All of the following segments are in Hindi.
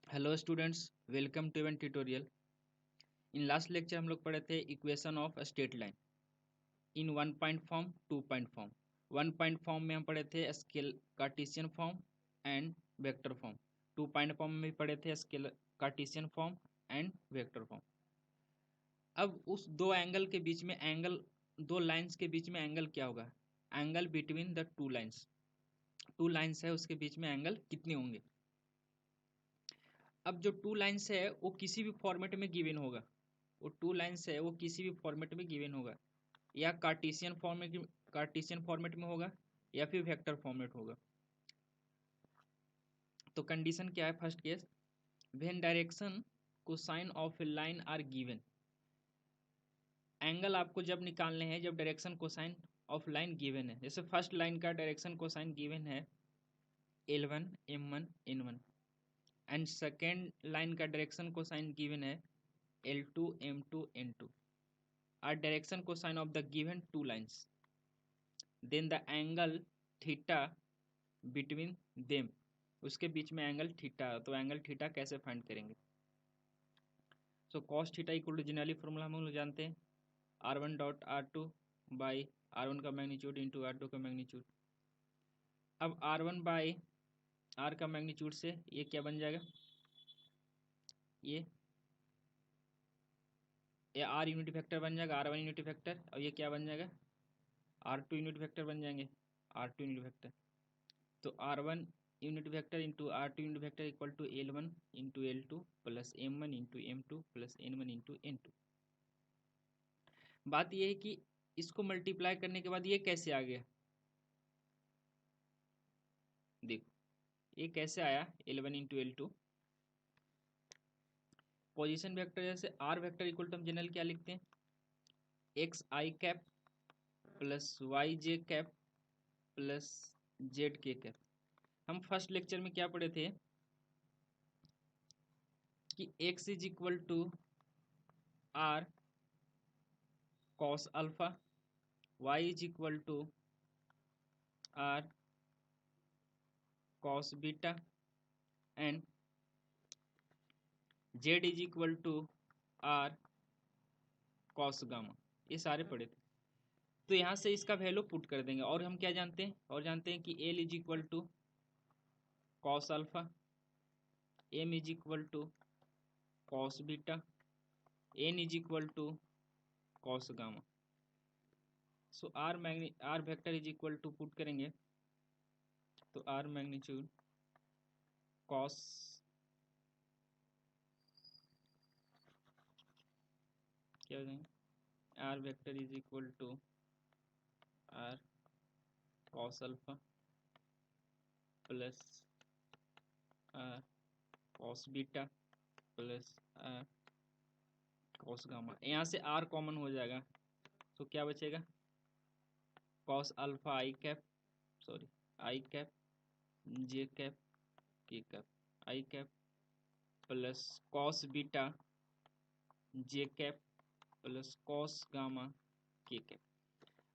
Hello students, welcome to even tutorial. In last lecture हम लोग पढ़े थे equation of straight line in one point form, two point form. One point form में हम पढ़े थे scale cartesian form and vector form. Two point form में भी पढ़े थे scale cartesian form and vector form. अब उस दो एंगल के बीच में दो लाइंस के बीच में एंगल क्या होगा? Angle between the two lines. Two lines है, उसके बीच में एंगल कितने होंगे? अब जो टू लाइंस है वो किसी भी फॉर्मेट में गिवन होगा। वो टू लाइंस है वो किसी भी फॉर्मेट में गिवन होगा, या कार्टेशियन फॉर्मेट में होगा या फिर वेक्टर फॉर्मेट होगा। तो कंडीशन क्या है? First case, when direction cosine of a line are given. Angle आपको जब निकालने हैं जब direction cosine of line given है। जैसे फर्स्ट लाइन का डायरेक्शन कोसाइन गिवन है L1 M1 N1, and second line का डायरेक्शन कोसाइन गिवन है L2 M2 N2 are direction cosine of the given two lines, then the angle theta between them, उसके बीच में एंगल थीटा। तो एंगल थीटा कैसे फाइंड करेंगे? So cos theta equal to generally formula हम लोग जानते हैं, R1 .R2 बाई R1 का मैग्नीट्यूड इंटू R2 का मैग्नीट्यूड। अब R1 बाई R का मैग्नीट्यूड से ये क्या बन जाएगा? ये R यूनिट वेक्टर बन जाएगा, R1 यूनिट वेक्टर, और ये क्या बन जाएगा? R2 यूनिट वेक्टर बन जाएंगे, R2 यूनिट वेक्टर। तो R1 unit vector into R2 unit vector equal to L1 into L2 plus M1 into M2 plus N1 into N2। बात यह है कि इसको मल्टीप्लाई करने के बाद ये कैसे आ गया? देखो ये कैसे आया, L1 into L2। Position vector जैसे R वेक्टर इक्वल टू हम जनरल क्या लिखते हैं? X i cap plus y j cap plus z k cap. हम फर्स्ट लेक्चर में क्या पढ़े थे कि x is equal to R cos alpha, y is equal to R cos beta and z is equal to R cos gamma. ये सारे पढ़े थे। तो यहाँ से इसका वैल्यू पुट कर देंगे। और हम क्या जानते हैं? और जानते हैं कि L is equal to cos alpha, M is equal to cos beta, N is equal to cos gamma. So R vector is equal to put करेंगे तो R मैग्नीट्यूड cos क्या हो जाएंगे? R vector is equal to R cos alpha plus R cos beta plus R cos gamma. यहाँ से R कॉमन हो जाएगा तो क्या बचेगा? cos alpha i cap j cap k cap i cap plus cos beta j cap plus cos gamma k cap.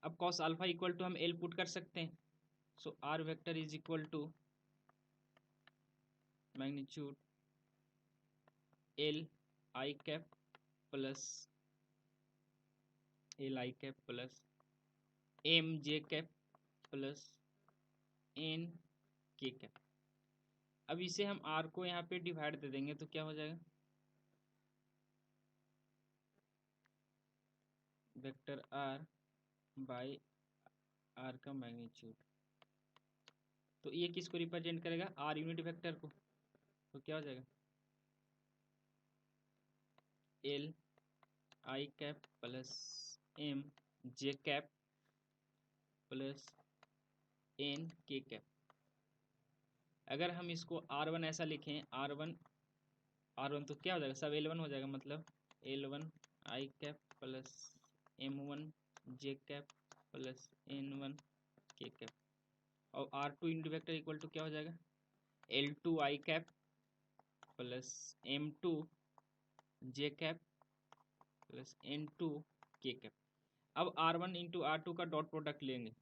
अब cos अल्फा इक्वल टू हम L पुट कर सकते हैं। So R vector is equal to magnitude L i cap plus L i cap plus M j cap plus N k cap. अब इसे हम R को यहाँ पे डिवाइड दे देंगे तो क्या हो जाएगा? वेक्टर R बाई R का मैग्नीट्यूड। तो ये किसको रिप्रेजेंट करेगा? R यूनिट वेक्टर को। तो क्या हो जाएगा? L i cap plus M j cap plus N k cap. अगर हम इसको R1 ऐसा लिखें, R1 तो क्या हो जाएगा? सब L1 हो जाएगा, मतलब L1 आई कैप प्लस M1 जे कैप प्लस N1 के कैप। और R2 into vector equal to क्या हो जाएगा? L2 आई कैप प्लस M2 जे कैप प्लस N2 के कैप। अब R1 इंटू R2 का डॉट प्रोडक्ट लेंगे,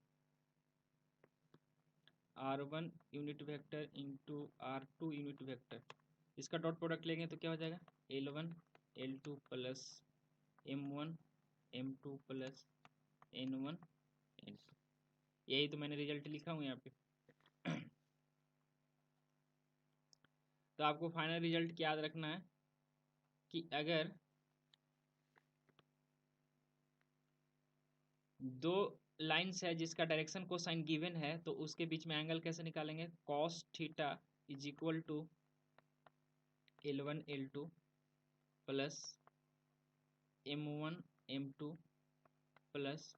R1 unit vector into R2 unit vector इसका डॉट प्रोडक्ट लेंगे तो क्या हो जाएगा, L1 L2 plus M1 M2 plus N1 N2। यही तो मैंने रिजल्ट लिखा हूँ यहाँ पे। तो आपको फाइनल रिजल्ट याद रखना है कि अगर दो लाइन्स है जिसका डायरेक्शन कोसाइन गिवन है तो उसके बीच में एंगल कैसे निकालेंगे, cos theta is equal to L1 L2 plus M1 M2 plus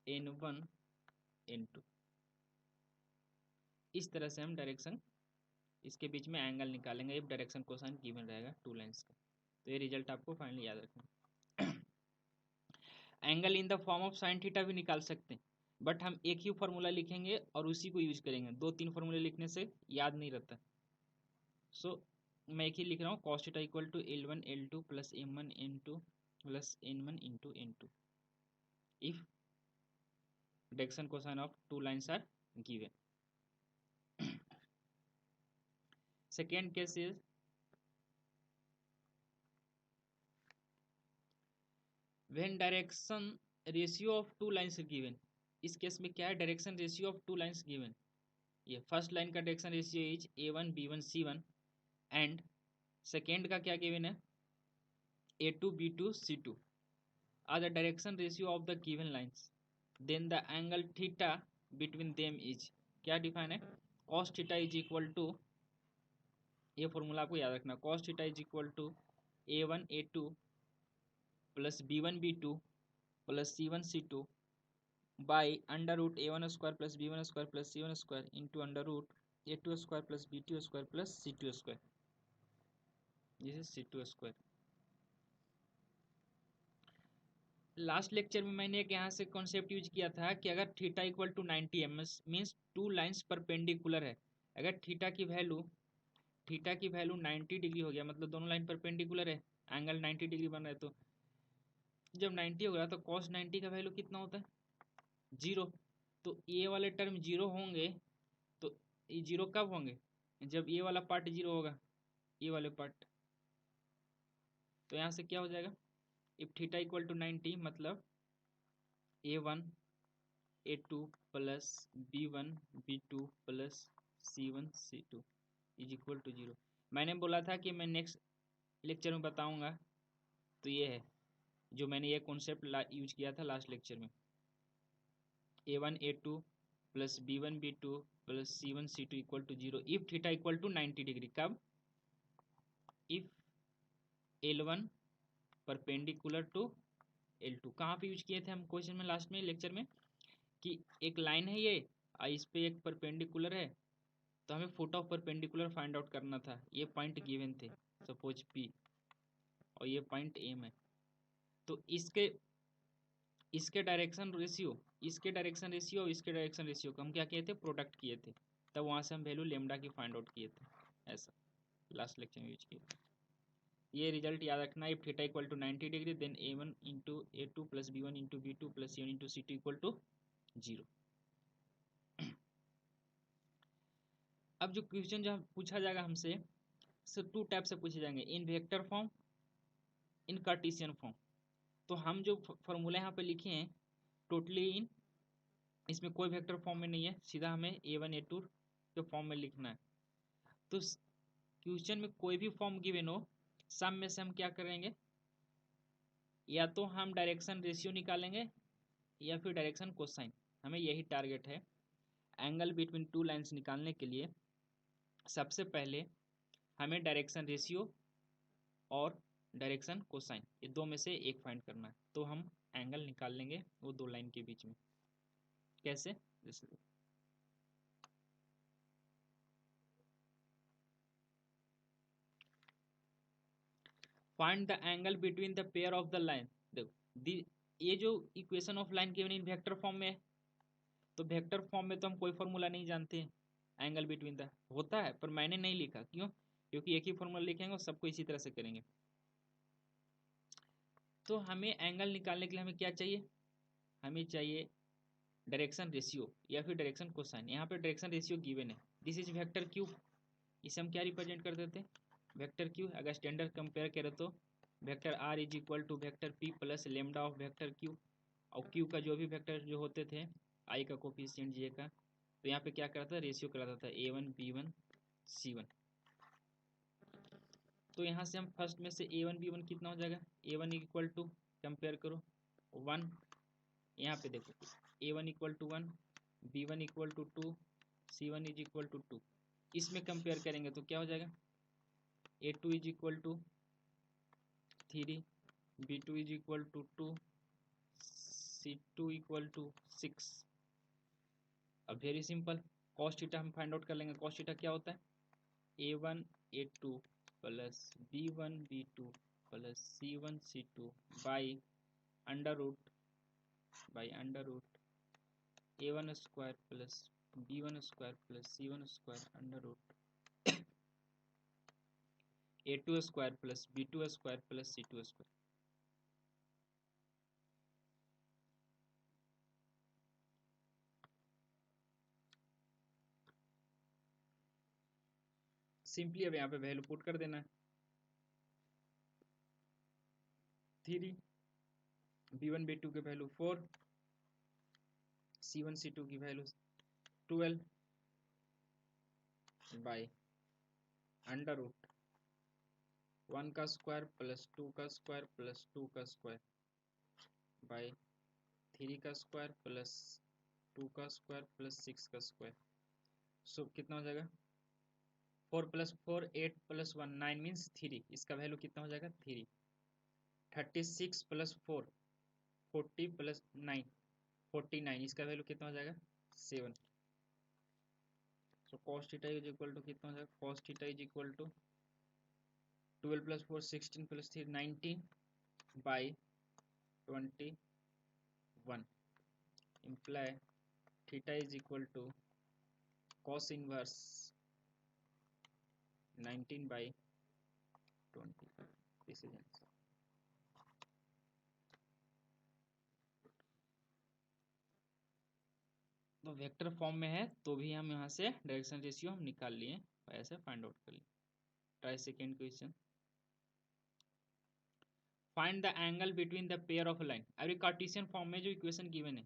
N1 N2। इस तरह से हम डायरेक्शन इसके बीच में एंगल निकालेंगे इफ डायरेक्शन कोसाइन गिवन रहेगा टू लाइंस का। तो ये रिजल्ट आपको फाइनली याद रखना। Angle in the form of sine theta भी निकाल सकते हैं, बट हम एक ही फॉर्मूला लिखेंगे और उसी को यूज करेंगे, 2-3 फॉर्मूले लिखने से याद नहीं रहता। सो मैं एक ही लिख रहा हूँ, cos theta equal to L1 L2 plus M1 M2 plus N1 into N2 if direction cosine of two lines are given. Second case is when direction ratio of two lines given. इस केस में क्या है, direction ratio of two lines given. ये फर्स्ट लाइन का direction ratio is A1 B1 C1 and second का क्या गिवन है, A2 B2 C2 are the direction ratio of the given lines, then the angle theta between them is, क्या डिफाइन है, cos theta is equal to, ये फॉर्मूला आपको याद रखना, cos theta is equal to A1 A2 plus B1 B2 plus C1 C2 by under root A1 square plus B1 square plus C1 square into under root A2 square plus B2 square plus C2 square, this is C2 square. Last lecture में मैंने एक यहाँ से कॉन्सेप्ट यूज किया था कि अगर theta equal to 90 ms means two lines perpendicular है। अगर थीटा की वैल्यू 90 डिग्री हो गया, मतलब दोनों लाइन परपेंडिकुलर है, एंगल 90 डिग्री बन रहा है, तो जब 90 हो गया तो cos 90 का वैल्यू कितना होता है, 0। तो ये वाले टर्म 0 होंगे, तो ये 0 कब होंगे, जब ये वाला पार्ट 0 होगा, ये वाले पार्ट। तो यहाँ से क्या हो जाएगा, इफ थीटा इक्वल टू 90 मतलब A1 A2 plus B1 B2 plus C1 C2 is equal to 0। मैंने बोला था कि मैं नेक्स्ट लेक्चर में बताऊंगा, तो ये है जो मैंने ये कॉन्सेप्ट यूज किया था लास्ट लेक्चर में, A1 A2 plus B1 B2 plus C1 C2 equal to 0 if theta equal to 90 degree. कब, if L1 perpendicular to L2। कहाँ पे यूज किए थे हम क्वेश्चन में, लास्ट में लेक्चर में, कि एक लाइन है ये और इस पे एक परपेंडिकुलर है, तो हमें foot of perpendicular find out करना था। ये पॉइंट गिवन थे, सपोज P और ये पॉइंट M है, तो इसके डायरेक्शन रेशियो और इसके डायरेक्शन रेशियो को हम क्या किए थे, प्रोडक्ट किए थे, तब वहाँ से हम वैल्यू लेमडा की फाइंड आउट किए थे। ऐसा लास्ट लेक्चर में यूज किए थे। ये रिजल्ट याद रखना, if theta equal to 90 degree then A1 into A2 plus B1 into B2 plus C1 into C2 equal to 0। अब जो क्वेश्चन जो पूछा जाएगा हमसे, टू टाइप से पूछे जाएंगे, इन वेक्टर फॉर्म, इन कार्टेशियन फॉर्म। तो हम जो फॉर्मूला यहाँ पे लिखे हैं टोटली इन, इसमें कोई वेक्टर फॉर्म में नहीं है, सीधा हमें A1 A2 के फॉर्म में लिखना है। तो क्वेश्चन में कोई भी फॉर्म गिवन हो, सम में से हम क्या करेंगे, या तो हम डायरेक्शन रेशियो निकालेंगे या फिर डायरेक्शन कोसाइन। हमें यही टारगेट है। एंगल बिटवीन टू लाइंस निकालने के लिए सबसे पहले हमें डायरेक्शन रेशियो और डायरेक्शन कोसाइन, ये दो में से एक फाइंड करना है। तो हम एंगल निकाल लेंगे वो दो लाइन के बीच में। कैसे, जैसे find the angle between the pair of the line. देखो ये जो equation of line given in vector form में है, तो वेक्टर फॉर्म में तो हम कोई फॉर्मूला नहीं जानते हैं, एंगल बिटवीन द होता है पर मैंने नहीं लिखा, क्यों, क्योंकि एक ही फॉर्मूला लिखेंगे और सबको इसी तरह से करेंगे। तो हमें एंगल निकालने के लिए हमें क्या चाहिए, हमें चाहिए डायरेक्शन रेशियो या फिर डायरेक्शन कोसाइन। यहाँ पे डायरेक्शन रेशियो गिवन है, दिस इज वेक्टर क्यूब, इसे हम क्या रिप्रेजेंट कर देते हैं, वेक्टर क्यू अगर स्टैंडर्ड कंपेयर करें तो vector are is equal to vector p plus lambda of vector q, और क्यू का जो भी वेक्टर जो होते थे आई का कोफिशिएंट जे का, तो यहाँ पे क्या कराता था, रेशियो कराता था A1 B1 C1। तो यहाँ से हम फर्स्ट में से A1 B1 कितना हो जाएगा, A1 इक्वल टू कंपेयर करो 1, यहाँ पे देखो A1 equal to 1, B1 equal to 2, C1 is equal to 2। इसमें कंपेयर करेंगे तो क्या हो जाएगा, A2 is equal to 3, B2 is equal to 2, C2 equal to 6। अब वेरी सिंपल, कॉस थीटा हम फाइंड आउट कर लेंगे। कॉस थीटा क्या होता है, A1 A2 plus B1 B2 plus C1 C2 by under root A1 square plus B1 square plus C1 square under root A2 square plus B2 square plus C2 square. Simply अब यहाँ पे वैल्यू पुट कर देना है, 3, B1 B2 की वैल्यू 4, C1 C2 की वैल्यू 12 बाई अंडर रूट 1 का स्क्वायर प्लस 2 का स्क्वायर प्लस 2 का स्क्वायर बाई 3 का स्क्वायर प्लस 2 का स्क्वायर प्लस 6 का स्क्वायर। सो कितना हो जाएगा, 4 प्लस 4 8 प्लस 1 9 मीन्स 3, इसका वैल्यू कितना हो जाएगा 3। 36 प्लस 4 40 प्लस 9 49, इसका वैल्यू कितना हो जाएगा 7। So cos theta is equal to कितना हो जाएगा, cos theta is equal to 12 plus 4 16 plus 3 19 by 21, imply theta is equal to cos inverse 19 by 20। This is answer. तो वेक्टर फॉर्म में है तो भी हम यहाँ से डायरेक्शन रेशियो हम निकाल लिए और ऐसे फाइंड आउट कर लिए। Try second question, find the angle between the pair of line. अभी कार्टेशियन फॉर्म में जो इक्वेशन गिवन है,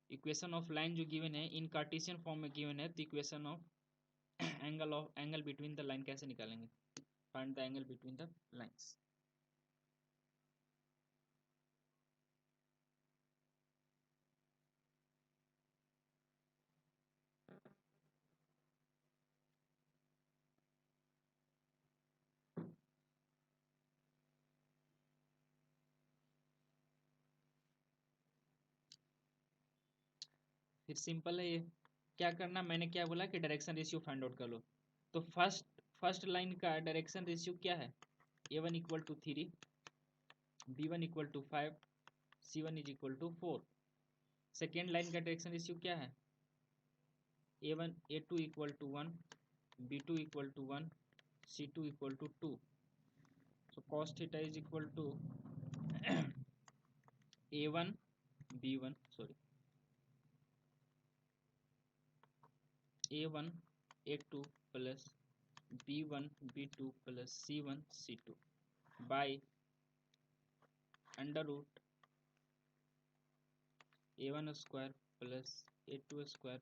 इक्वेशन ऑफ लाइन जो गिवन है इन कार्टेशियन फॉर्म में गिवन है, तो equation of angle between the line कैसे निकालेंगे, find the angle between the lines. फिर सिंपल है ये, क्या करना, मैंने क्या बोला कि डायरेक्शन रेशियो फाइंड आउट कर लो। तो फर्स्ट लाइन का डायरेक्शन रेशियो क्या है, A1 equal to 3, B1 equal to 5, C1 is equal to 4। Second line का डायरेक्शन रेशियो क्या है, A2 equal to 1, B2 equal to 1, C2 equal to 2। So cos theta is equal to A1 B1 sorry A1 A2 plus B1 B2 plus C1 C2 by under root A1 square plus A2 square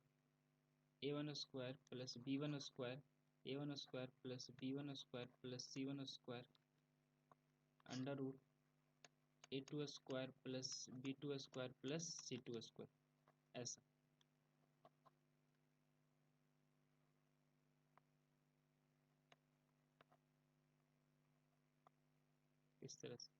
A1 square plus B1 square A1 square plus B1 square plus C1 square under root A2 square plus B2 square plus C2 square. ऐसा इस तरह से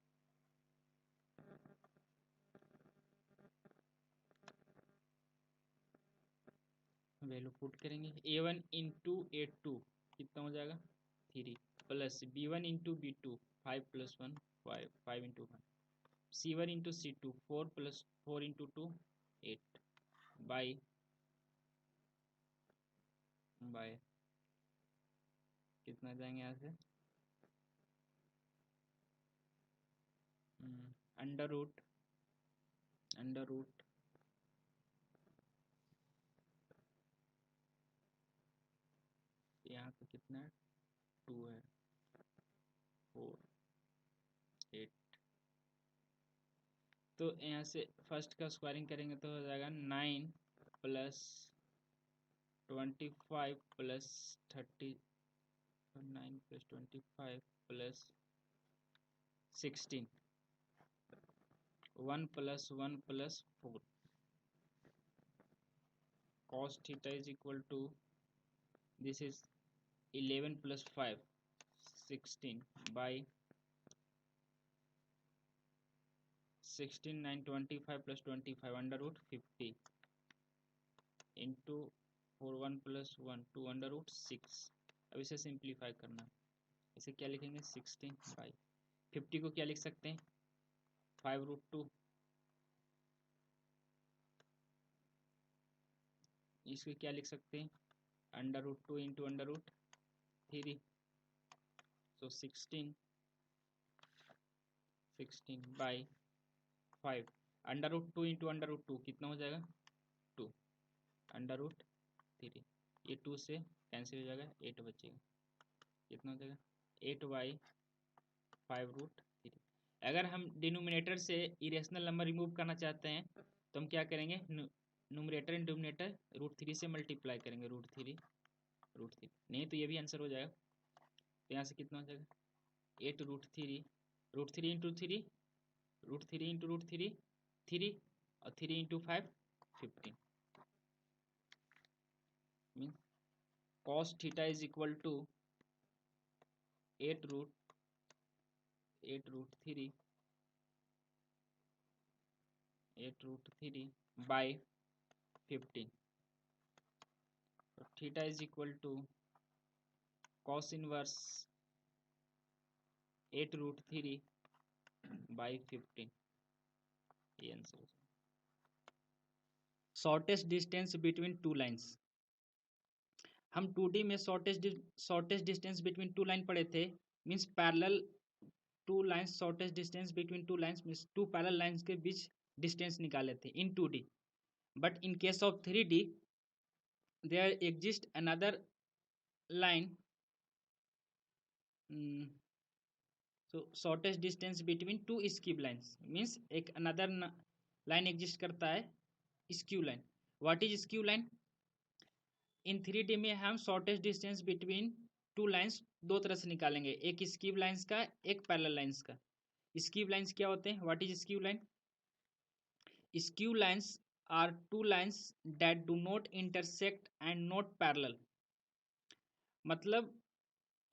वैल्यू पुट करेंगे। A1 इंटू A2 कितना हो जाएगा 3 plus B1 into B2 5 plus 1 5 5 into 1, C1 into C2 4 plus 4 into 2 8 by by कितना जाएंगे यहाँ से अंडर रूट यहाँ पे कितना है 2 है, 4 8। तो यहाँ से फर्स्ट का स्क्वायरिंग करेंगे तो हो जाएगा 9 plus 25 plus 30, 9 plus 25 plus 16, 1 plus 1 plus 4, cos theta is equal to, this is 11 plus 5 16 by 16 9 25 plus 25 under root 50 into 4 1 plus 1 2 under root 6। अब इसे सिंप्लीफाई करना है, इसे क्या लिखेंगे 16 बाई 50 को क्या लिख सकते हैं 5 रूट 2, इसको क्या लिख सकते हैं under root 2 into under root 3, so 16 by 5 under root 2 into under root 2 कितना हो जाएगा 2 अंडर रूट 3, ये 2 से कैंसिल हो जाएगा 8 बचेगा, कितना हो जाएगा 8 बाई 5 रूट 3। अगर हम डिनोमिनेटर से इरेशनल नंबर रिमूव करना चाहते हैं तो हम क्या करेंगे न्यूमरेटर एंड डिनोमिनेटर रूट 3 से मल्टीप्लाई करेंगे, रूट थ्री नहीं तो ये भी आंसर हो जाएगा। तो यहाँ से कितना हो जाएगा 8 root three into three root three into root three 3 और 3 into 5 15 mean cos theta is equal to 8 root 3 by 15। तो theta is equal to cos inverse 8 root 3 by 15, ये answer. Shortest distance between two lines, हम 2D में shortest distance between two line पढ़े थे, means parallel two lines, shortest distance between two lines means to parallel lines के बीच डिस्टेंस निकाले थे in 2D। But in case of 3D there exist another line, so shortest distance between two skip lines means एक another line exist करता है skew line। what is skew line? in 3D में हम shortest distance between two lines दो तरह से निकालेंगे, एक skip lines का एक parallel lines का। skip lines क्या होते हैं? what is skew line? skew lines are two lines that do not intersect and not parallel, मतलब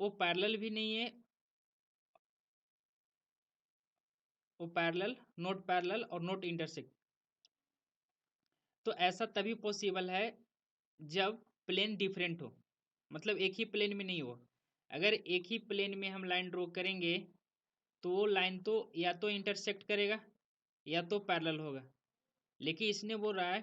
वो पैरेलल भी नहीं है, वो पैरेलल नॉट पैरेलल और नॉट इंटरसेक्ट। तो ऐसा तभी पॉसिबल है जब प्लेन डिफरेंट हो, मतलब एक ही प्लेन में नहीं हो। अगर एक ही प्लेन में हम लाइन ड्रॉ करेंगे तो वो लाइन तो या तो इंटरसेक्ट करेगा या तो पैरेलल होगा, लेकिन इसने बोल रहा है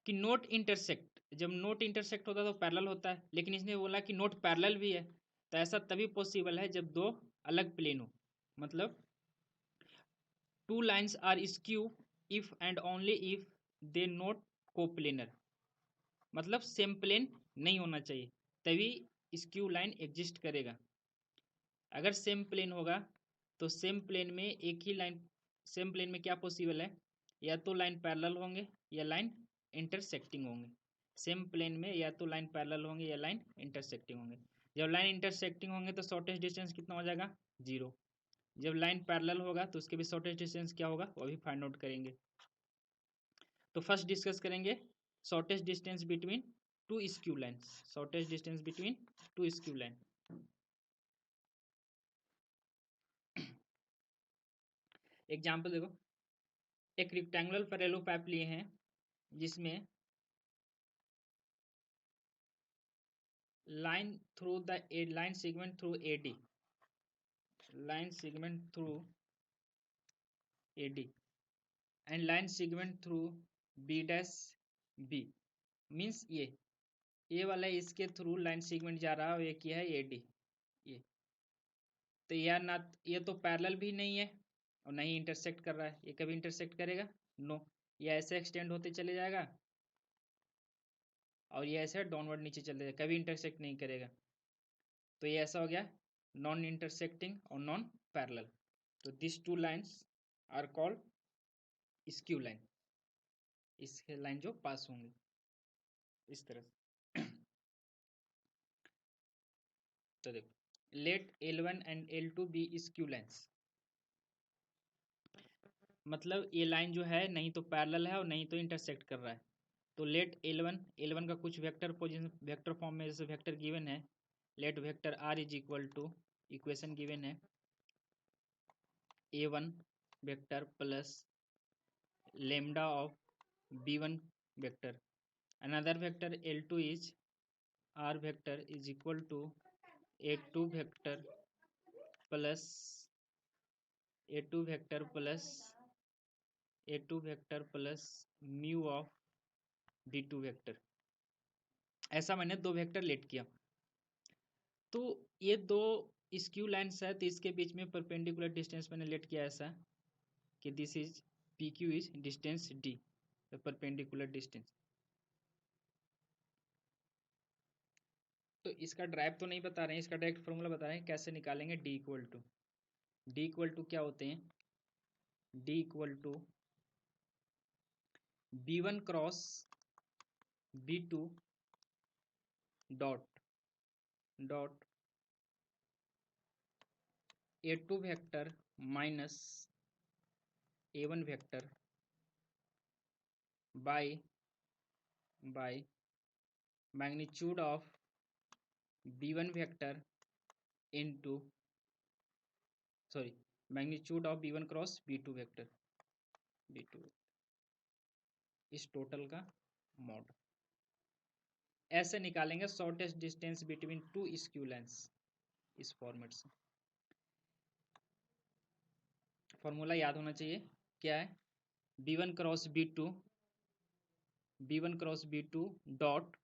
कि नॉट इंटरसेक्ट। जब नॉट इंटरसेक्ट होता है तो पैरेलल होता है, लेकिन इसने बोला कि नॉट पैरेलल भी है। तो ऐसा तभी पॉसिबल है जब दो अलग प्लेन हो, मतलब two lines are skew if and only if they not coplanar, मतलब सेम प्लेन नहीं होना चाहिए तभी स्क्यू लाइन एग्जिस्ट करेगा। अगर सेम प्लेन होगा तो सेम प्लेन में एक ही लाइन, सेम प्लेन में क्या पॉसिबल है, या तो लाइन पैरेलल होंगे या लाइन इंटरसेक्टिंग होंगे। सेम प्लेन में या तो लाइन पैरेलल होंगे या लाइन इंटरसेक्टिंग होंगे। जब लाइन इंटरसेक्टिंग होंगे तो शॉर्टेस्ट डिस्टेंस कितना हो जाएगा 0। जब लाइन पैरेलल होगा तो उसके भी शॉर्टेस्ट डिस्टेंस क्या होगा वो भी फाइंड आउट करेंगे। तो फर्स्ट डिस्कस करेंगे shortest distance between two skew lines, shortest distance between two skew line. Example देखो, एक रेक्टेंगुलर पैरेललोपैप लिए हैं जिसमें line through the line segment through AD, line segment through AD and line segment through B' means ये वाला इसके थ्रू लाइन सेगमेंट जा रहा है और ये क्या है AD। ये तो यार ना, ये तो पैरेलल भी नहीं है और नहीं इंटरसेक्ट कर रहा है। ये कभी इंटरसेक्ट करेगा नो, ये ऐसे एक्सटेंड होते चले जाएगा और ये ऐसे डाउनवर्ड नीचे चले जाएगा, कभी इंटरसेक्ट नहीं करेगा। तो ये ऐसा हो गया नॉन इंटरसेक्टिंग और नॉन पैरेलल। तो this two lines are called skew line, इसके लाइन जो पास होंगे इस तरह से। तो देखो let L1 and L2 be skew lines, मतलब ये लाइन जो है नहीं तो पैरेलल है और नहीं तो इंटरसेक्ट कर रहा है। तो लेट L1 का कुछ वेक्टर पोजीशन वेक्टर फॉर्म में जैसे वेक्टर गिवन है, let vector R is equal to equation given है A1 vector plus lambda of B1 vector, another vector L2 is R vector is equal to A2 vector plus A2 vector plus A2 vector plus mu of B2 vector। ऐसा मैंने दो वेक्टर लेट किया। तो ये दो स्क्यू लाइन्स है, तो इसके बीच में परपेंडिकुलर डिस्टेंस मैंने लेट किया ऐसा कि this is PQ is distance D, the perpendicular distance. तो इसका ड्राइव तो नहीं बता रहे हैं, इसका डायरेक्ट फॉर्मूला बता रहे हैं कैसे निकालेंगे। D इक्वल टू क्या होते हैं, D equal to B1 cross B2 dot dot A2 vector minus A1 vector by magnitude of B1 vector into magnitude of B1 cross B2 vector इस टोटल का मॉड। ऐसे निकालेंगे shortest distance between two skew lines इस फॉर्मेट से। फॉर्मूला याद होना चाहिए क्या है, B1 cross B2 dot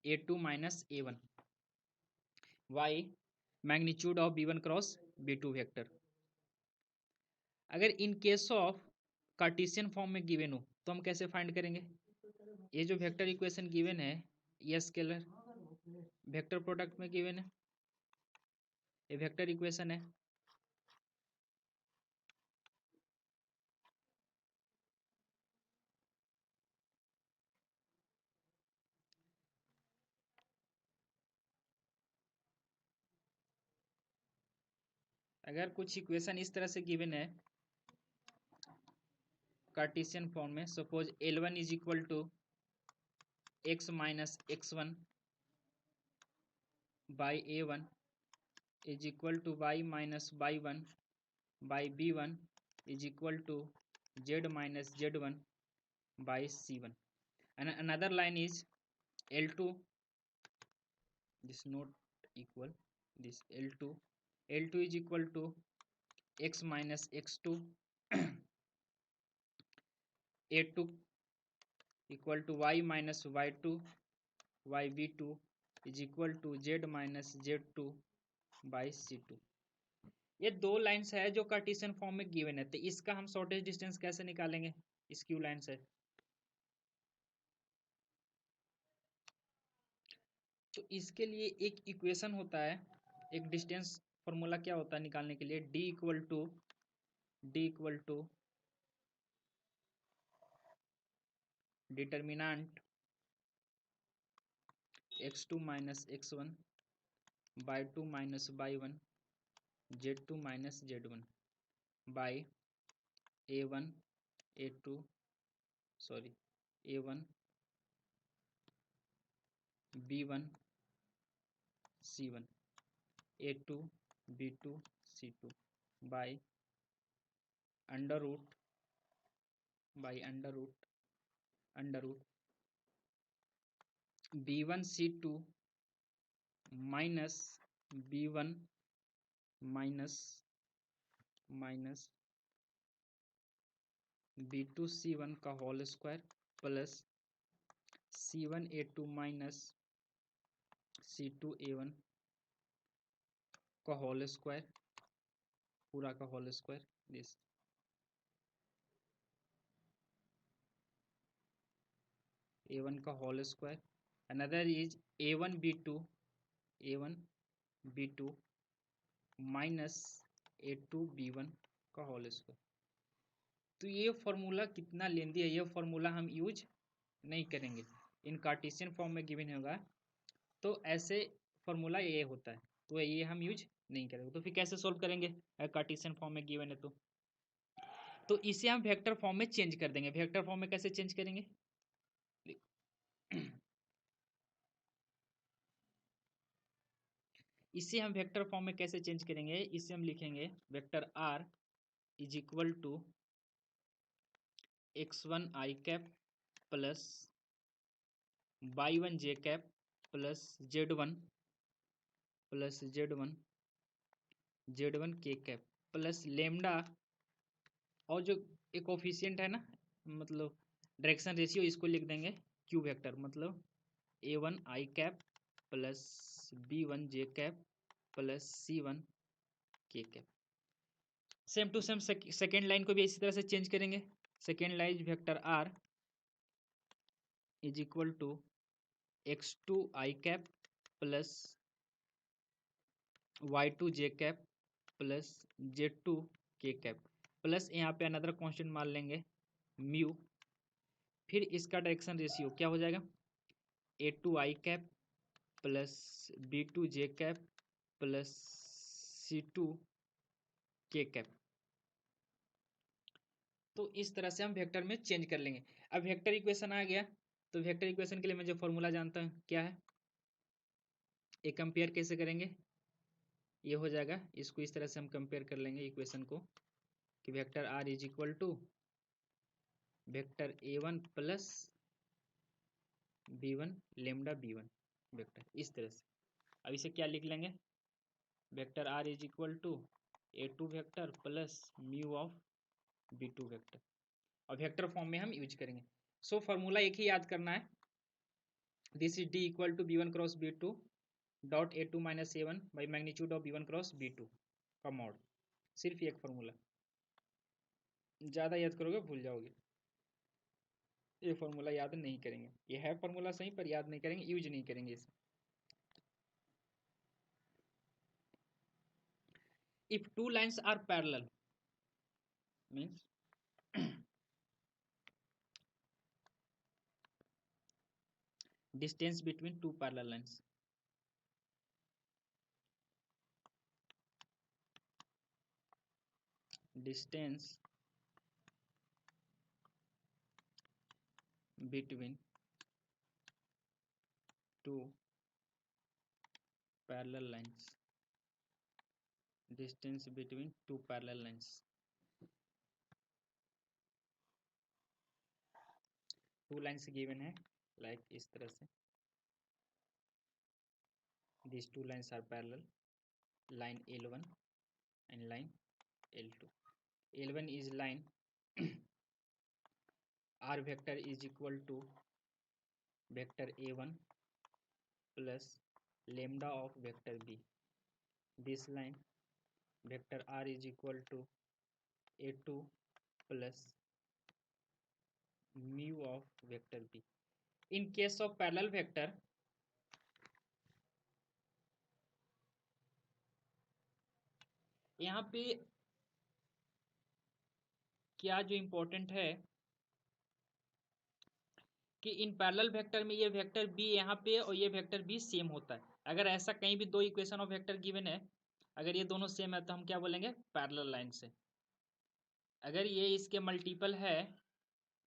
A2 minus A1 by magnitude of B1 cross B2 vector. अगर in case of Cartesian form में गिवन हो तो हम कैसे फाइंड करेंगे, ये जो वेक्टर इक्वेशन गिवन है ये स्केलर वेक्टर प्रोडक्ट में गिवन है, ये वेक्टर इक्वेशन है। अगर कुछ इक्वेशन इस तरह से गिवन है कार्टेशियन फॉर्म में, suppose L1 is equal to x minus x1 by A1 is equal to y minus y1 by B1 is equal to z minus z1 by C1, and another line is L2 this not equal this L2 is equal to x minus x2 A2 equal to y minus y2 yb2 is equal to z minus z2 by c2। ये दो लाइंस है जो कार्टेशियन फॉर्म में गिवन है, तो इसका हम शॉर्टेस्ट डिस्टेंस कैसे निकालेंगे, स्क्यू लाइंस है। तो इसके लिए एक इक्वेशन होता है, एक डिस्टेंस फॉर्मूला क्या होता है निकालने के लिए, D equal to determinant x2 minus x1 by 2 minus by 1 z2 minus z1 by A1 A2 A1 B1 C1 A2 B2 C2 by under root B1 C2 minus B1 minus B2 C1 का whole square plus C1 A2 minus C2 A1 का होल स्क्वायर, पूरा का होल स्क्वायर दिस। A1 का whole square, another is A1 B2 B2 minus A2B1 का होल स्क्वायर। तो ये फॉर्मूला कितना लेंदी है, ये फॉर्मूला हम यूज नहीं करेंगे। इन कार्टेशियन फॉर्म में गिवन होगा तो ऐसे फॉर्मूला ये होता है, तो ये हम यूज नहीं करेंगे। तो फिर कैसे सोल्व करेंगे, कार्टेशियन फॉर्म में गिवन है तो इसे हम वेक्टर फॉर्म में चेंज कर देंगे। वेक्टर फॉर्म में कैसे चेंज करेंगे इसे हम वेक्टर फॉर्म में कैसे चेंज करेंगे, इसे हम लिखेंगे vector are is equal to x1 I cap plus y1 J cap plus z1 K cap plus lambda, और जो एक कोफिशिएंट है ना, मतलब डायरेक्शन रेशियो, इसको लिख देंगे क्यू वेक्टर, मतलब a1 I cap plus b1 J cap plus c1 K cap. Same to same second line को भी इसी तरह से चेंज करेंगे। Second line vector are is equal to x2 I cap plus y2 J cap plus z2 K cap plus यहाँ पे अनदर कांस्टेंट मान लेंगे म्यू। फिर इसका डायरेक्शन रेशियो क्या हो जाएगा, a2 आई कैप प्लस b2 जे कैप प्लस c2 के कैप। तो इस तरह से हम वेक्टर में चेंज कर लेंगे। अब वेक्टर इक्वेशन आ गया, तो वेक्टर इक्वेशन के लिए मैं जो फॉर्मूला जानता हूँ क्या है, ये कंपेयर कैसे करेंगे, ये हो जाएगा, इसको इस तरह से हम कंपेयर कर लेंगे इक्वेशन को कि vector are is equal to vector a1 plus b1 lambda b1 vector, इस तरह से। अब इसे क्या लिख लेंगे, vector are is equal to a2 vector plus mu of b2 vector, और वेक्टर फॉर्म में हम यूज करेंगे। सो फॉर्मूला एक ही याद करना है, this is d equal to b1 cross b2 dot a2 minus a1 by magnitude of b1 cross b2 का मॉड। सिर्फ एक फॉर्मूला, ज़्यादा याद करोगे भूल जाओगे, ये फॉर्मूला याद नहीं करेंगे। ये है फॉर्मूला सही, पर याद नहीं करेंगे, यूज नहीं करेंगे इसे। If two lines are parallel means distance between two parallel lines, distance between two parallel lines, distance between two parallel lines, two lines given है like इस तरह से, these two lines are parallel, line L1 and line L2. L1 is line r vector is equal to vector a1 plus lambda of vector b. This line vector r is equal to a2 plus mu of vector b. In case of parallel vector, यहाँ पे क्या जो इम्पोर्टेंट है कि इन पैरेलल वेक्टर में ये वेक्टर बी यहाँ पे और ये वेक्टर बी सेम होता है। अगर ऐसा कहीं भी दो इक्वेशन ऑफ वेक्टर गिवन है, अगर ये दोनों सेम है तो हम क्या बोलेंगे, पैरेलल लाइन से। अगर ये इसके मल्टीपल है,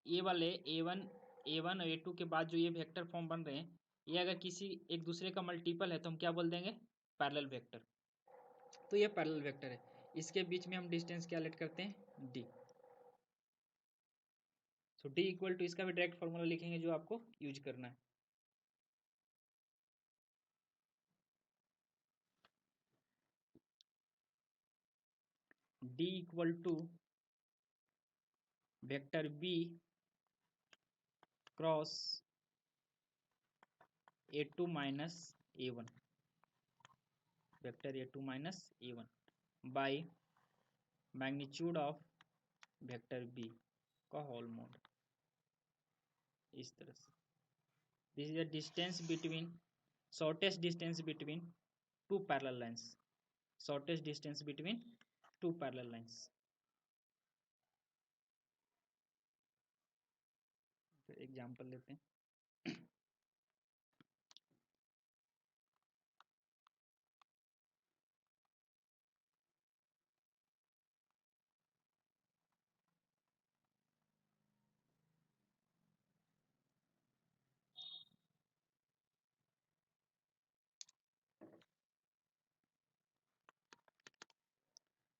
ये वाले ए वन और ए2 के बाद जो ये वेक्टर फॉर्म बन रहे हैं, ये अगर किसी एक दूसरे का मल्टीपल है तो हम क्या बोल देंगे, पैरेलल वेक्टर। तो ये पैरेलल वेक्टर है, इसके बीच में हम डिस्टेंस क्या लेट करते हैं, D. So D equal to, इसका भी डायरेक्ट फॉर्मूला लिखेंगे जो आपको यूज करना है, D equal to vector B cross a2 minus a1, vector a2 minus a1 by magnitude of vector B का होल मॉड, इस तरह से। This is the distance between, shortest distance between two parallel lines, shortest distance between two parallel lines. Example लेते हैं.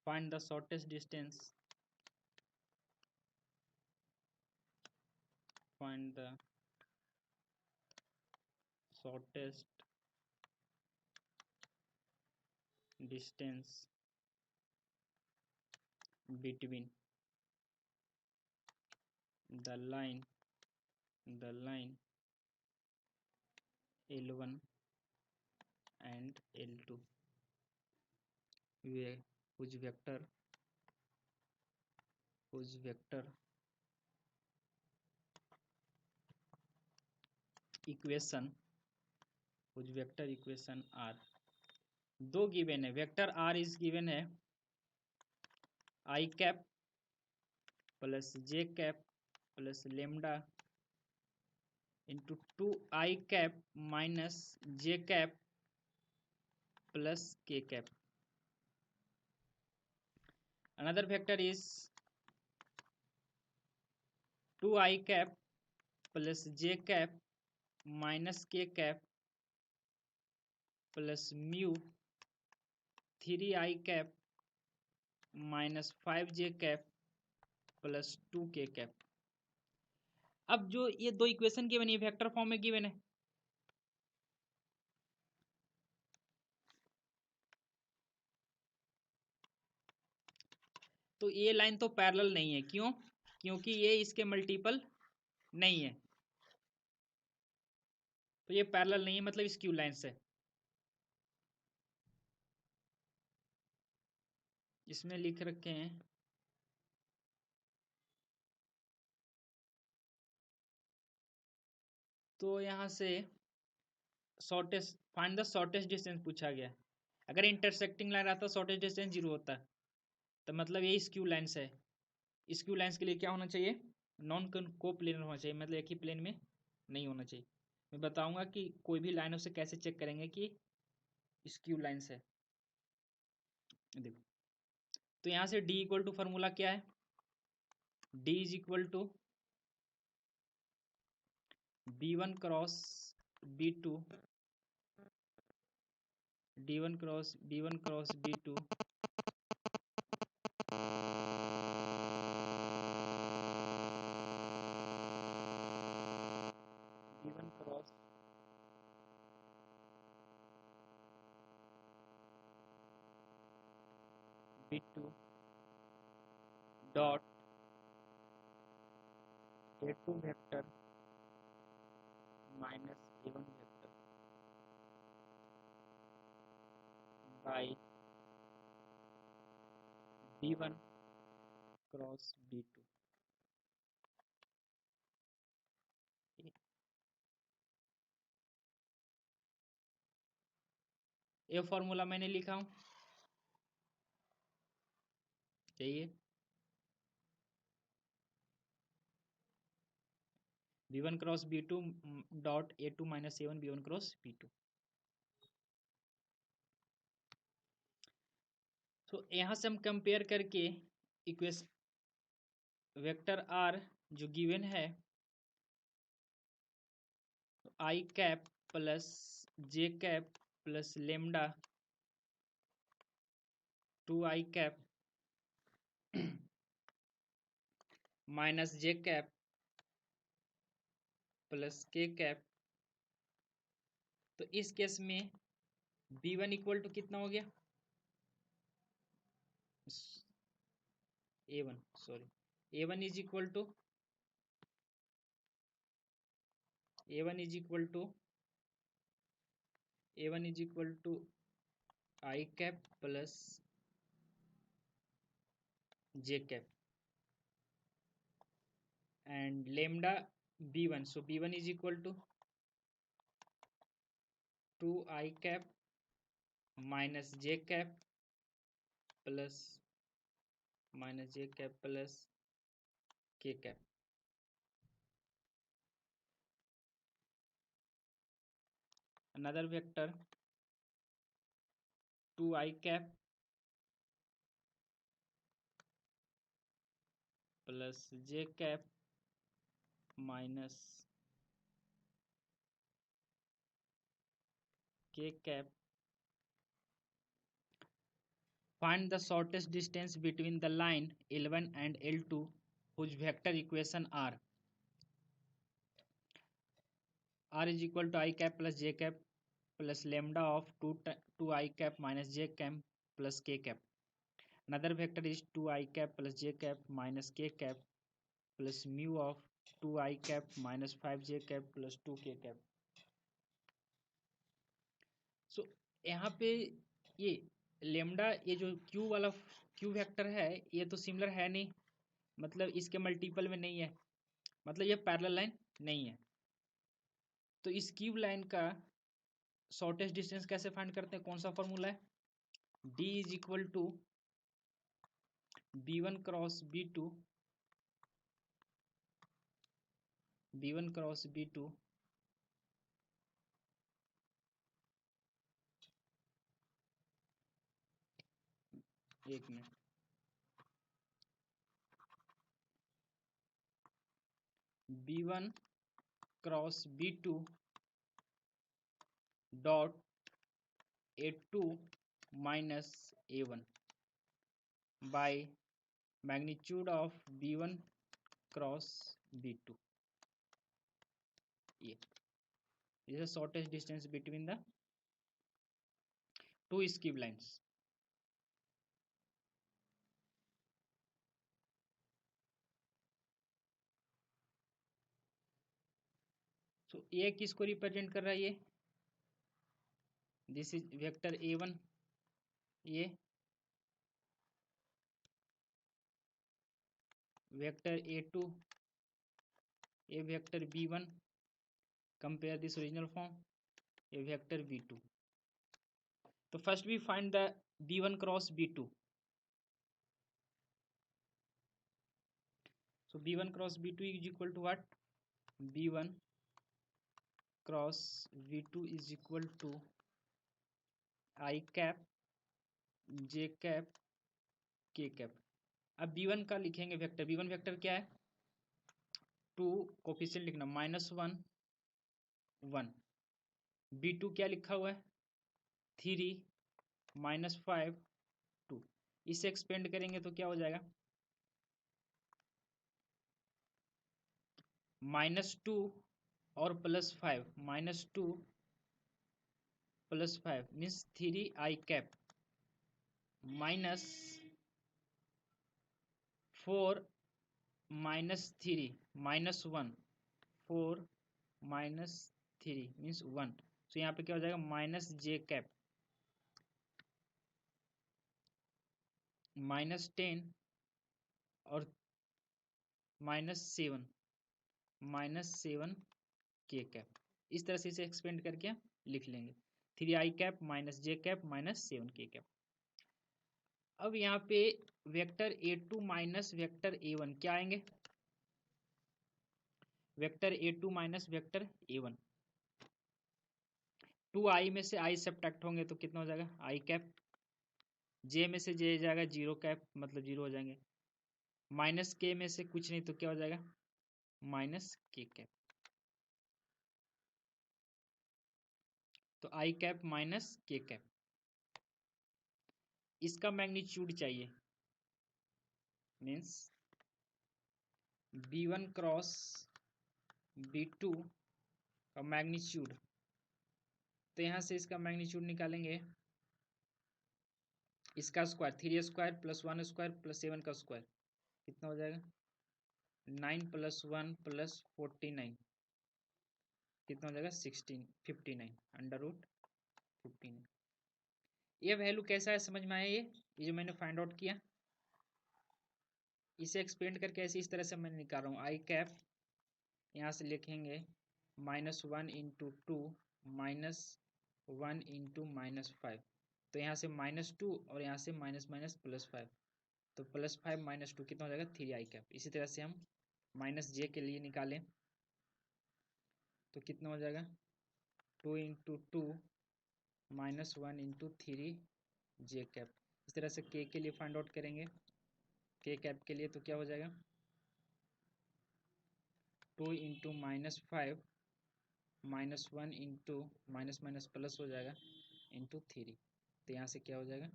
Find the shortest distance. Find the shortest distance between the line L1 and L2 whose vector equation are. दो गिवन है. वेक्टर आर इज गिवन है आई cap plus J cap plus lambda into 2 i cap minus J cap plus के cap. Another vector is 2i cap plus J cap minus k cap plus mu 3i cap minus 5j cap plus 2k cap. अब जो ये दो इक्वेशन गिवन है वेक्टर फॉर्म में गिवन है. तो ये लाइन तो पैरेलल नहीं है. क्यों? क्योंकि ये इसके मल्टीपल नहीं है. तो ये पैरेलल नहीं है, मतलब स्क्यू लाइन से. इसमें लिख रखे हैं तो यहां से shortest find the shortest distance पूछा गया. अगर इंटरसेक्टिंग लाइन रहता शॉर्टेस्ट डिस्टेंस 0 होता, तो मतलब ये स्क्यू लाइन्स है. स्क्यू लाइन्स के लिए क्या होना चाहिए? नॉन को प्लेनर होना चाहिए, मतलब एक ही प्लेन में नहीं होना चाहिए. मैं बताऊंगा कि कोई भी लाइन उसे कैसे चेक करेंगे कि स्क्यू लाइन्स है. देखो, तो यहां से D इक्वल टू फॉर्मूला क्या है? D is equal to B1 cross B2 B1 cross B2 B1 cross B2 dot A2 vector minus A1 vector by B1 cross B2. ये फॉर्मूला मैंने लिखा हूं, चाहिए B1 cross B2 dot A2 minus A1 B1 cross B2. तो यहां से हम कंपेयर करके इक्वेशन वेक्टर आर जो गिवन है आई कैप प्लस जे cap plus lambda 2i cap minus जे कैप प्लस के कैप. तो इस केस में B1 इक्वल टू कितना हो गया? A1 sorry A1 is equal to A1 is equal to A1 is equal to I cap plus J cap and lambda B1. So B1 is equal to 2i cap minus J cap plus के cap. Another vector 2i cap plus J cap minus k cap. Find the shortest distance between the line L1 and L2 whose vector equation are r is equal to I cap plus j cap plus lambda of 2 I cap minus j cap plus k cap. Another vector is 2 I cap plus j cap minus k cap plus mu of 2 I cap minus 5 j cap plus 2 k cap. So यहाँ पे ये लेमडा, ये जो क्यू वाला क्यू वेक्टर है, ये तो सिमिलर है नहीं, मतलब इसके मल्टीपल में नहीं है, मतलब ये पैरेलल लाइन नहीं है। तो इस क्यूब लाइन का शॉर्टेस्ट डिस्टेंस कैसे फाइंड करते हैं, कौन सा फॉर्मूला है, d is equal to b1 cross b2 एक मिनट, b1 cross b2 dot a2 minus a1 by magnitude of b1 cross b2। ये is the shortest distance between the two skip lines. So ये किसको रिप्रेजेंट कर रहा है, ये दिस इज वेक्टर a1, ये वेक्टर a2, ये vector b1, compare this original form, ये वेक्टर b2। तो first we find the b1 cross b2। so b1 cross b2 is equal to what, b1 cross v2 is equal to I cap j cap k cap. अब b1 का लिखेंगे वेक्टर, b1 वेक्टर क्या है, 2 कोफिशिएंट लिखना -1 1, b2 क्या लिखा हुआ है 3 -5 2। इसे एक्सपेंड करेंगे तो क्या हो जाएगा, -2 और +5, -2 +5 मीन्स 3 I कैप -4 -3 -1 4 -3 मीन्स 1। तो यहाँ पे क्या हो जाएगा, -j कैप -10 और -7 के कैप। इस तरह से इसे एक्सपेंड करके लिख लेंगे, 3 I कैप -j कैप -7 के कैप। अब यहाँ पे vector a2 minus vector a1 क्या आएंगे, vector a2 minus vector a1, 2i में से i सब्ट्रैक्ट होंगे तो कितना हो जाएगा I कैप, j में से j जाएगा 0 कैप मतलब 0 हो जाएंगे, माइनस k में से कुछ नहीं तो क्या हो जाएगा -k कैप। तो I कैप -k कैप, इसका मैग्नीट्यूड चाहिए, मीन्स b1 क्रॉस b2 का मैग्नीट्यूड। तो यहाँ से इसका मैग्नीट्यूड निकालेंगे, इसका square 3 square plus 1 square plus 7 का स्क्वायर कितना हो जाएगा 9 + 1 + 49 कितना हो जाएगा 16 59 √59। ये वैल्यू कैसा है समझ में आया, ये जो मैंने फाइंड आउट किया, इसे एक्सपेंड करके ऐसे इस तरह से मैं निकाल रहा हूँ, आई कैप यहाँ से लिखेंगे -1 × 2 -1 × -5। तो यहाँ से -2 और यहाँ से माइनस माइनस +5, तो +5 -2 कितना हो जाएगा 3i कैप। इसी तरह से हम -j के लिए निकालें तो कितना हो जाएगा 2 × 2 -1 × 3j कैप। इस तरह से k के लिए फाइंड आउट करेंगे, k कैप के लिए तो क्या हो जाएगा 2 × -5 -1 × माइनस माइनस प्लस हो जाएगा ×3, तो यहाँ से क्या हो जाएगा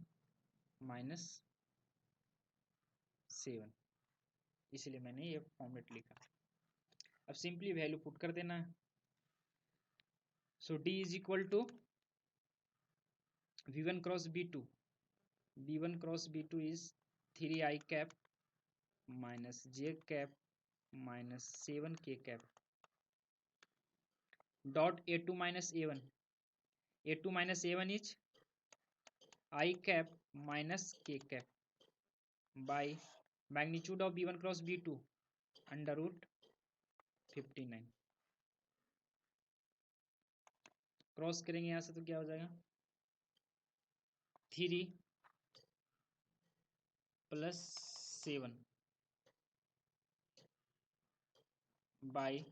-7, इसलिए मैंने ये फॉर्मेट लिखा। अब सिंपली वैल्यू पुट कर देना है। So D is equal to V1 cross B2, B1 cross B2 is 3i cap -j cap -7k cap dot A2 -A1, A2 -A1 is i cap -k cap by magnitude of B1 cross B2 √59। Cross करेंगे यहाँ से तो क्या हो जाएगा 3 + 7 by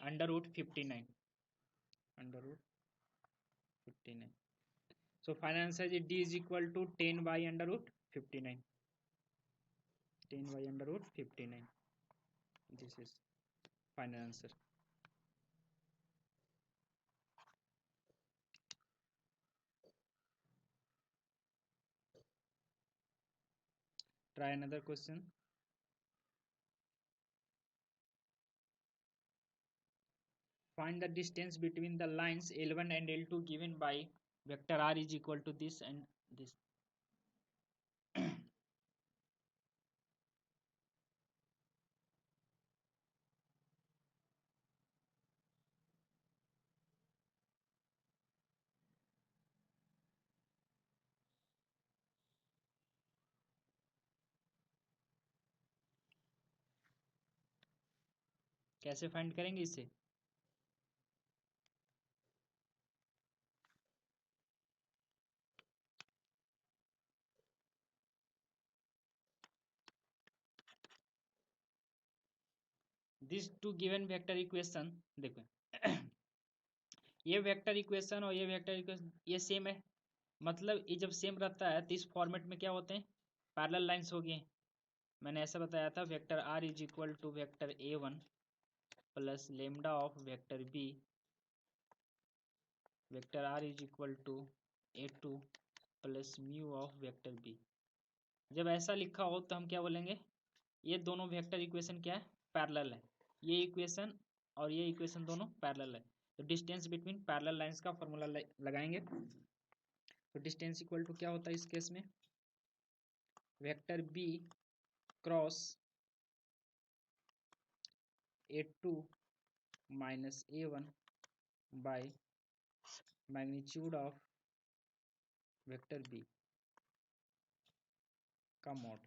√59, √59। So final answer is D is equal to 10 by √59, 10 by √59. This is final answer. Try another question. Find the distance between the lines L1 and L2 given by vector R is equal to this and this. कैसे फाइंड करेंगे इसे? These two given vector equation, देखो ये वेक्टर इक्वेशन और ये वेक्टर इक्वेशन ये सेम है, मतलब ये जब सेम रहता है तो इस फॉर्मेट में क्या होते हैं पैरेलल लाइंस हो गए। मैंने ऐसा बताया था vector R is equal to vector A1 plus lambda of vector B, vector R is equal to A2 plus mu of vector B। जब ऐसा लिखा हो तो हम क्या बोलेंगे ये दोनों वेक्टर इक्वेशन क्या है पैरेलल है, ये इक्वेशन और ये इक्वेशन दोनों पैरेलल है। तो डिस्टेंस बिटवीन पैरेलल लाइंस का फॉर्मूला लगाएंगे। तो डिस्टेंस इक्वल टू क्या होता है इस केस में vector B cross A2 minus A1 by magnitude of vector B का mod.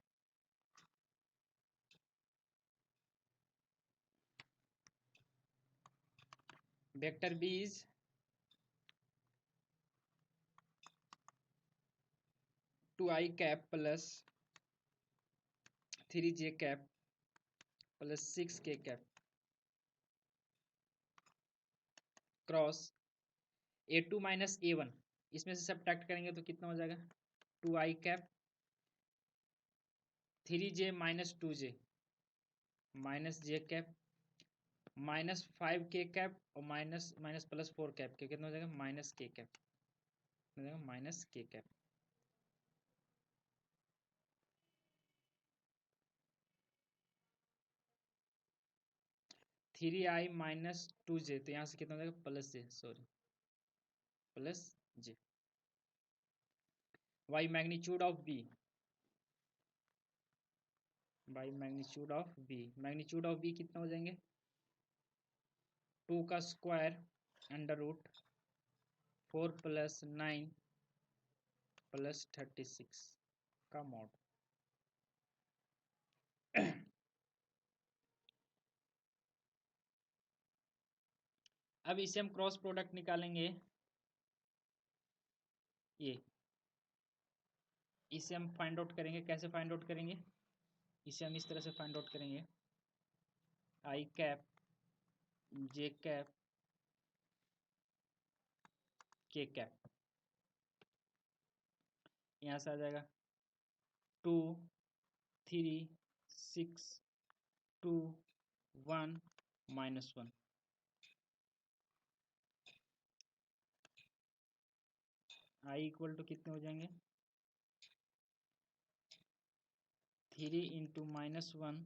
Vector B is 2i cap plus 3j cap plus 6k cap cross A2 minus A1, इसमें से सब्ट्रैक्ट करेंगे तो कितना हो जाएगा 2i cap 3j minus 2j minus j cap minus 5k cap और माइनस माइनस प्लस 4 कैप के कितना हो जाएगा माइनस k कैप, हो जाएगा माइनस k कैप। थ्री आई माइनस 2j, तो यहाँ से कितना हो जाएगा plus j, sorry plus j by magnitude of b, by magnitude of b, magnitude of b कितना हो जाएंगे 2 का स्क्वायर √4 प्लस 9 प्लस 36 का मॉड। अब इसे हम क्रॉस प्रोडक्ट निकालेंगे ये इसे हम फाइंड आउट करेंगे। कैसे फाइंड आउट करेंगे? इसे हम इस तरह से फाइंड आउट करेंगे, आई cap j cap k cap. यहाँ से आ जाएगा 2 3 6 2 1 -1। आई इक्वल टू कितने हो जाएंगे? 3 इंटू -1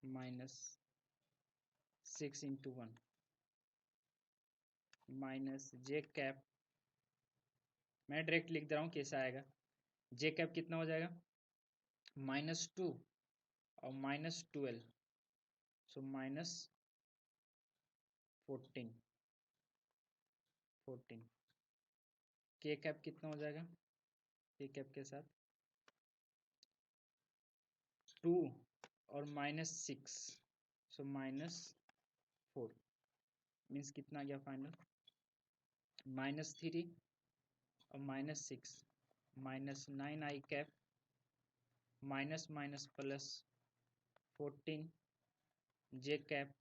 माइनस 6 इंटू 1 माइनस जे कैप। मैं डायरेक्ट लिख दे रहा हूँ कैसा आएगा। जे कैप कितना हो जाएगा? -2 और -12, सो -14। के कैप कितना हो जाएगा? के कैप के साथ 2 और -6, सो -4 मीन्स कितना आ गया फाइनल? -3 और -6 -9 आई कैप माइनस माइनस प्लस 14 जे कैप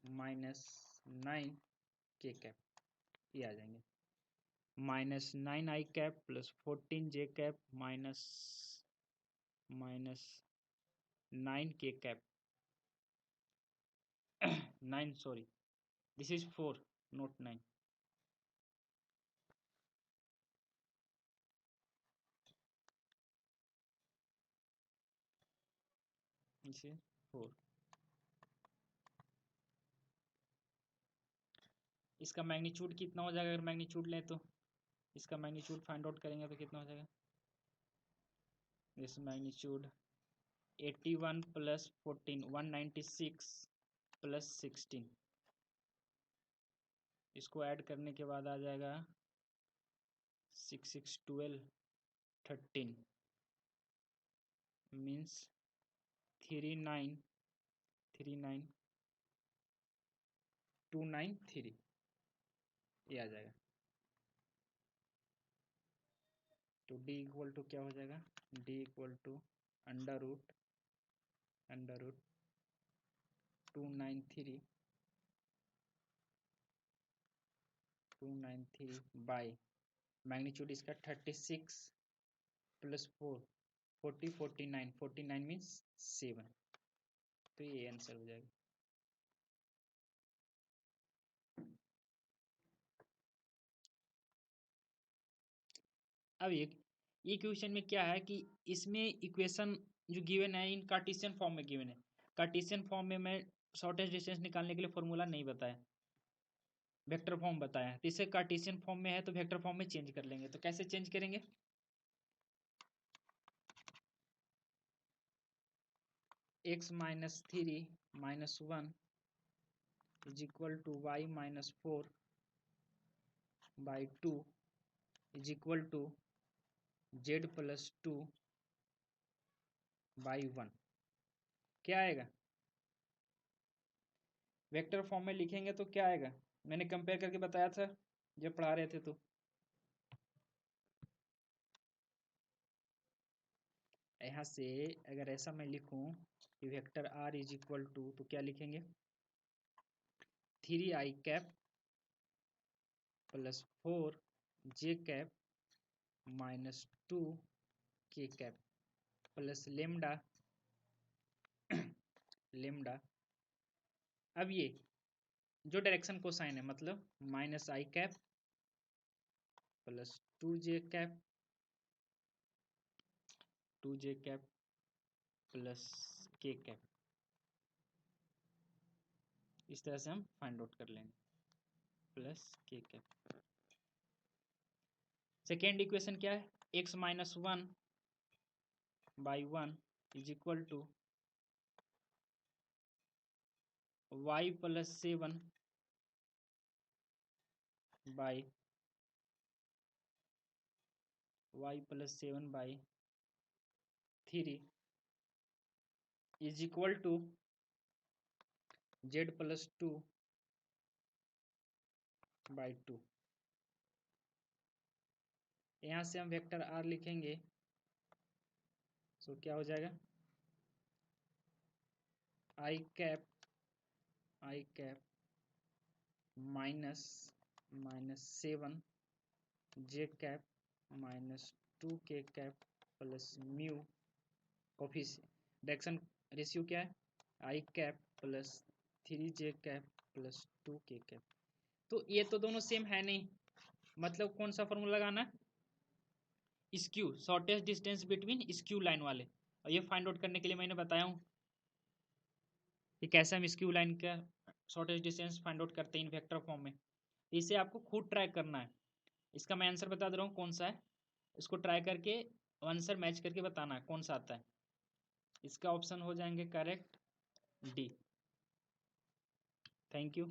-9 के कैप। ये आ जाएंगे -9 आई कैप प्लस 14 जे कैप -9 के cap 9, sorry, this is 4 not 9। इसे 4। इसका मैग्नीट्यूड कितना हो जाएगा? अगर मैग्नीट्यूड लें तो इसका मैग्नीट्यूड फाइंड आउट करेंगे तो कितना हो जाएगा? This magnitude 81 plus 14 196 plus 16। इसको ऐड करने के बाद आ जाएगा 6 6 12 13 मीन्स 39293। ये आ जाएगा। तो d इक्वल टू क्या हो जाएगा? d equal to under root 293 by magnitude इसका 36 प्लस 4 40 49 मीन्स 7। तो ये आंसर हो जाएगा। अब ये क्वेश्चन में क्या है कि इसमें इक्वेशन जो गिवन है इन कार्टेशियन फॉर्म में गिवन है। कार्टेशियन फॉर्म में मैं शॉर्टेस्ट डिस्टेंस निकालने के लिए फॉर्मूला नहीं बताया, वेक्टर फॉर्म बताया। तो इसे कार्टेशियन फॉर्म में है तो वेक्टर फॉर्म में चेंज कर लेंगे। तो कैसे चेंज करेंगे? x -3 -1 is equal to y -4 by 2 is equal to z plus 2 by 1। क्या आएगा? वेक्टर फॉर्म में लिखेंगे तो क्या आएगा? मैंने कंपेयर करके बताया था जब पढ़ा रहे थे। तो यहाँ से अगर ऐसा मैं लिखूं कि vector r is equal to, तो क्या लिखेंगे? 3 I cap plus 4 J cap -2 K cap plus lambda lambda. अब ये जो डायरेक्शन कोसाइन है मतलब -i cap plus 2j cap plus k cap. इस तरह से हम फाइंड आउट कर लेंगे plus k cap. Second equation क्या है? x -1 बाई 1 is equal to y plus 7 by by 3 is equal to z+2/2। यहाँ से हम वेक्टर r लिखेंगे, तो क्या हो जाएगा, i cap -7 j cap -2k cap plus mu direction ratio क्या है, i cap plus 3j cap plus 2k cap. तो ये तो दोनों सेम है नहीं, मतलब कौन सा फॉर्मूला लगाना है, skew, shortest distance between skew line वाले। और ये फाइंड आउट करने के लिए मैंने बताया हूँ कि कैसे हम स्क्यू लाइन का शॉर्टेस्ट डिस्टेंस फाइंड आउट करते हैं इन वेक्टर फॉर्म में। इसे आपको खुद ट्राई करना है। इसका मैं आंसर बता दे रहा हूँ कौन सा है, इसको ट्राई करके आंसर मैच करके बताना है कौन सा आता है। इसका ऑप्शन हो जाएंगे करेक्ट डी। Thank you.